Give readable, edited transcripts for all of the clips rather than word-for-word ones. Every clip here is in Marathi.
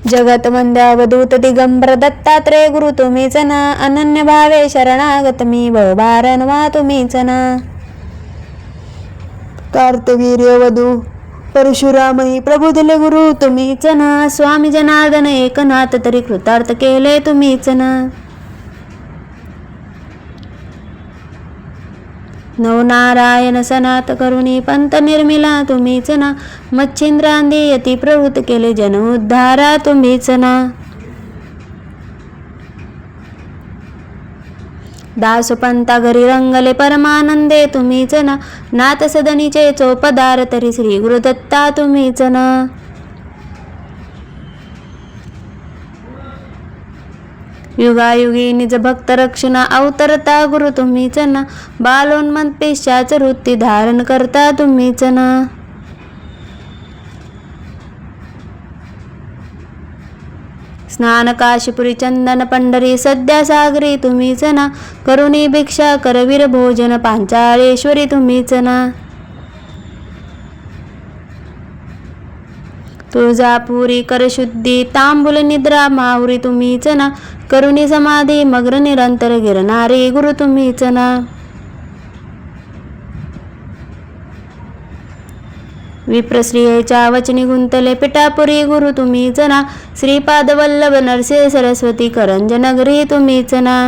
जगत वंद्यावधूत दिगंबर दत्तात्रय गुरु तुम्हीच ना. अनन्य भावे शरणागत मी भवभारनवा तुम्हीच ना. कार्तवीर्य वधू परशुरामही प्रभू दिले गुरु तुम्हीच ना. स्वामी जनार्दन एकनाथ तरी कृतार्थ केले तुम्हीच ना. नवनारायण सनात करुणी पंत निर्मिला तुम्हीच ना. मच्छिंद्रांदी यती प्रवृत्त केले जन उद्धारा तुम्हीच ना. दासपंता घरी रंगले परमानंदे तुम्हीच ना. नाथ सदनीचे चोपदार तरी श्री गुरुदत्ता तुम्हीच ना. युगायुगी निज भक्त रक्षणा अवतरता गुरु तुम्हीच ना. बालोन्मत पेशाच वृत्ती धारण करता तुम्हीच ना. स्नान काशीपुरी चंदन पंढरी सध्या सागरी तुम्हीच ना. करुणी भिक्षा करवीर भोजन पांचाळेश्वरी तुम्हीच ना. तुळजापुरी करशुद्धी तांबूल निद्रा माहुरी तुम्हीच ना. करुणी समाधी मग्न निरंतर गिरणारी गुरु तुम्हीच ना. विप्रश्रियेच्या वचनी गुंतले पिठापुरी गुरु तुम्हीच ना. श्रीपाद वल्लभ नरसे सरस्वती करंज नगरी तुम्हीच ना.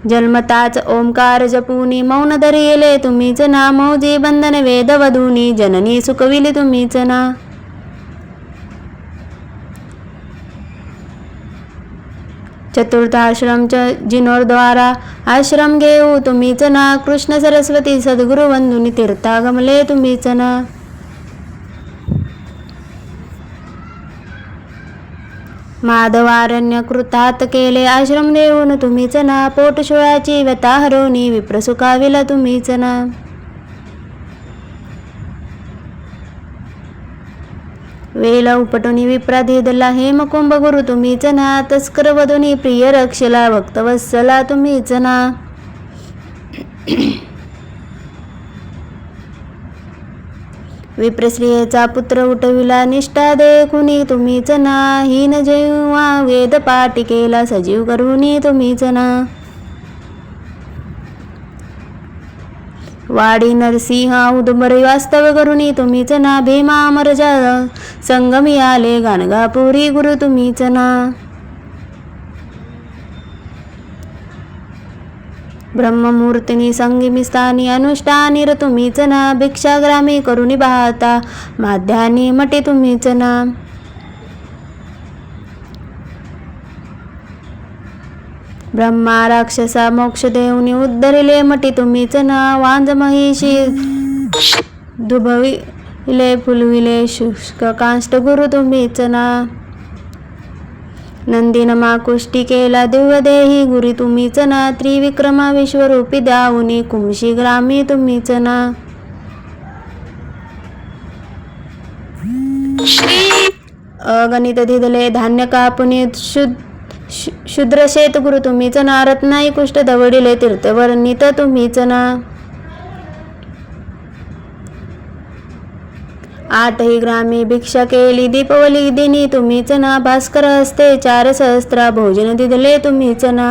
जन्मताच ओंकार जपुनी मौन धरिले तुम्हीच ना. मौजी बंधन वेद वधूनी जननी सुखविली तुम्हीच ना. चतुर्थाश्रम जिनोरद्वारा आश्रम घेऊ तुम्हीच ना. कृष्ण सरस्वती सद्गुरु वंदुनी तीर्थागमले तुम्हीच ना. माधवारण्य कृतात केले आश्रम देऊन तुम्हीच ना. पोटशोळाची व्यथा हरवणी विप्र सुखाविला तुम्हीच ना. वेल उपटुनी विप्राधिदला हेमकुंभ गुरु तुम्हीच ना. तस्कर वधुनी प्रिय रक्षला भक्तवत्सला तुम्हीच ना. विप्रश्रियेचा पुत्र उठविला निष्ठा देखुनी तुम्हीच ना. हीन जेव्हा वेद पाठी केला सजीव करुणी तुम्हीच ना. वाडी नरसिंह उदुंबरी वास्तव करुणी तुम्हीच ना. भीमा अमरजा संगमी आले गाणगापुरी गुरु तुम्हीच ना. ब्रह्ममूर्तिनी संगमी स्थानी अनुष्ठानी र तुम्हीच ना. भिक्षाग्रामी करुणी पाहता माध्यानी मटी तुम्हीच ना. ब्रह्मा राक्षसा मोक्ष देऊनी उद्धरिले मटी तुम्हीच ना. वांज महिषी दुभविले फुलविले शुष्क काष्ट गुरु तुम्हीच ना. नंदीनमा कुष्टी केला दिव्य देही गुरी तुम्हीच ना. त्रिविक्रमा विश्वरूपी दाऊनी कुंशी ग्रामी तुम्हीच ना. अगणित धिदले धान्य कापुनी शूद्रशेत गुरु तुम्हीच ना. रत्नाई कुष्ठ दवडिले तीर्थवर्णित तुम्हीच ना. आठही ग्रामी भिक्षा केली दीपवली दिनी तुम्हीच ना. भास्कर हस्ते 4 सहस्त्रा भोजन दिदले तुम्हीच ना.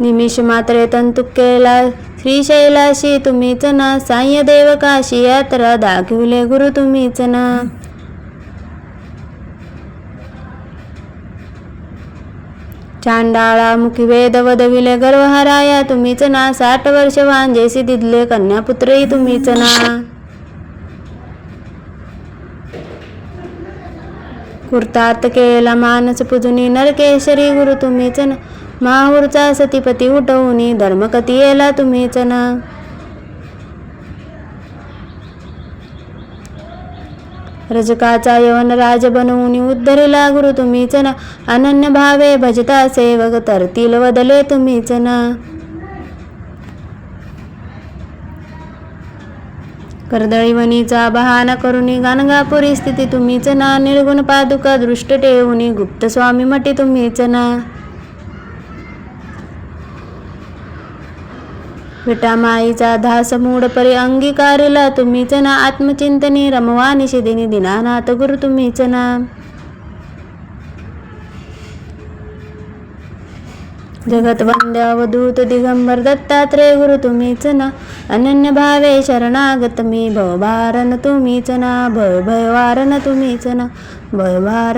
निमिष मात्रे तंतुक केला श्रीशैलाशी तुम्हीच ना. साह्य देव काशी यात्रा दाखविले गुरु तुम्हीच ना. चांडाळा मुखी वेद वदविले गर्वहराया तुम्हीच ना. 60 वर्ष वांजेसी दिदले कन्यापुत्रही तुम्हीच ना. कृतार्थ केला मानस पूजुनी नरकेशरी गुरु तुम्हीच ना. माहूरचा सतीपती उठवूनी धर्मकती येला तुम्हीच ना. रजकाचा यवन राज बनवून उद्धरिला गुरु तुम्हीच ना. अनन्य भावे भजता सेवक तरतील वदले तुम्हीच ना. कर्दळीवनीचा बहाना करुनी गाणगापुरी स्थिती तुम्हीच ना. निर्गुण पादुका दृष्ट ठेवूनी गुप्त स्वामी मटी तुम्हीच ना. विठामाईचा धास मूड परी अंगीकारिला तुम्हीच ना. आत्मचिंतनी रमवा निषेधिनी दीनानाथ गुरु तुम्हीच ना. जगतवंद्य अवधूत दिगंबर दत्तात्रय गुरु तुम्हीच ना. अनन्य भावे शरणागत मी भवभारन तुम्हीच ना. भयवारन तुम्हीच ना. भयभारन